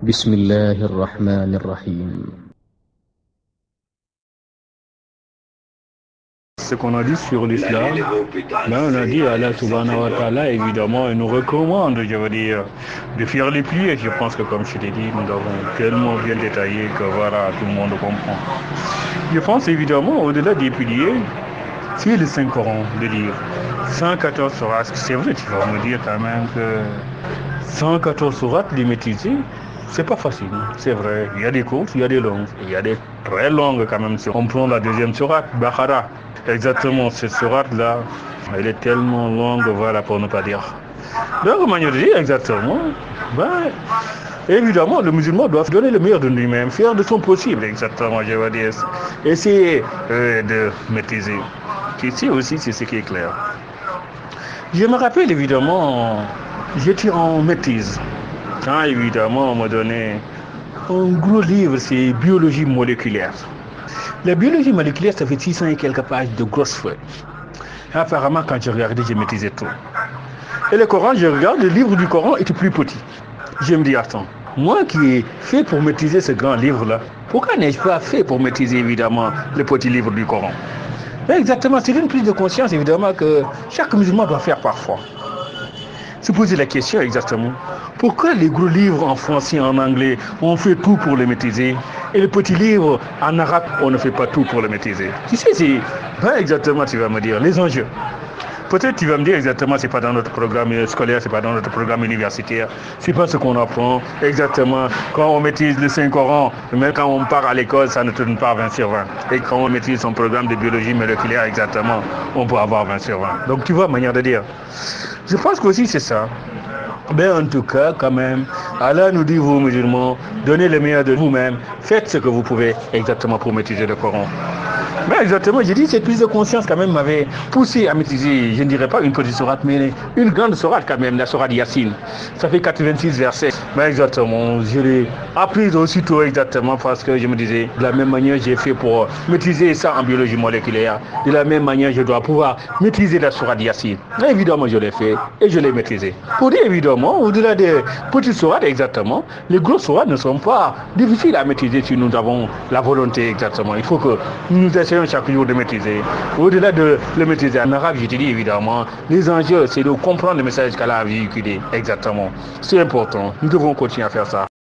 بسم الله الرحمن الرحيم. Ce qu'on a dit sur l'islam, on a dit Allah subhanahu wa ta'ala, évidemment, il nous recommande, je veux dire, de faire les piliers. Je pense que comme je l'ai dit, nous avons tellement bien détaillé que voilà, tout le monde comprend. Je pense évidemment, au-delà des piliers, c'est le Saint-Coran de lire. 114 sourates, c'est vrai, tu vas me dire quand même que 114 sourates, les maîtriser, c'est pas facile, c'est vrai. Il y a des courtes, il y a des longues. Il y a des très longues quand même. Si on prend la deuxième sourate, Baqara. Exactement, cette sourate-là, elle est tellement longue, voilà, pour ne pas dire. Donc, manière de dire, exactement, évidemment, le musulman doit donner le meilleur de lui-même, faire de son possible, exactement, je veux dire. Essayer de maîtriser. Ici aussi, c'est ce qui est clair. Je me rappelle, évidemment, j'étais en maîtrise. Quand, évidemment, on m'a donné un gros livre, c'est biologie moléculaire. La biologie moléculaire, ça fait 600 et quelques pages de grosses feuilles. Apparemment, quand je regardais, je maîtrisais tout. Et le Coran, je regarde, le livre du Coran était plus petit. Je me dis, attends, moi qui ai fait pour maîtriser ce grand livre-là, pourquoi n'ai-je pas fait pour maîtriser, évidemment, le petit livre du Coran? Exactement, c'est une prise de conscience, évidemment, que chaque musulman doit faire parfois. Se poser la question exactement, pourquoi les gros livres en français et en anglais, on fait tout pour les maîtriser, et les petits livres en arabe, on ne fait pas tout pour les maîtriser? Tu sais, c'est exactement, tu vas me dire, les enjeux. Peut-être tu vas me dire exactement, c'est pas dans notre programme scolaire, c'est pas dans notre programme universitaire, c'est pas ce qu'on apprend exactement. Quand on maîtrise le Saint-Coran, même quand on part à l'école, ça ne tourne pas 20 sur 20. Et quand on maîtrise son programme de biologie moléculaire exactement, on peut avoir 20 sur 20. Donc tu vois, manière de dire. Je pense qu'aussi c'est ça. En tout cas, quand même, Allah nous dit, vous musulmans, donnez le meilleur de vous-même, faites ce que vous pouvez exactement pour maîtriser le Coran. Exactement, j'ai dit, cette prise de conscience quand même m'avait poussé à maîtriser, je ne dirais pas une petite sourate, mais une grande sourate quand même, la sourate Yassine. Ça fait 86 versets. Exactement, je l'ai appris aussitôt exactement parce que je me disais, de la même manière j'ai fait pour maîtriser ça en biologie moléculaire, de la même manière je dois pouvoir maîtriser la sourate Yassine. Évidemment, je l'ai fait et je l'ai maîtrisé. Pour dire évidemment, au-delà des petites sourates exactement, les grosses sourates ne sont pas difficiles à maîtriser si nous avons la volonté exactement. Il faut que nous essayons chaque jour de maîtriser. Au-delà de le maîtriser en arabe, je te dis évidemment, les enjeux, c'est de comprendre le message qu'Allah a véhiculé exactement. C'est important. Nous devons continuer à faire ça.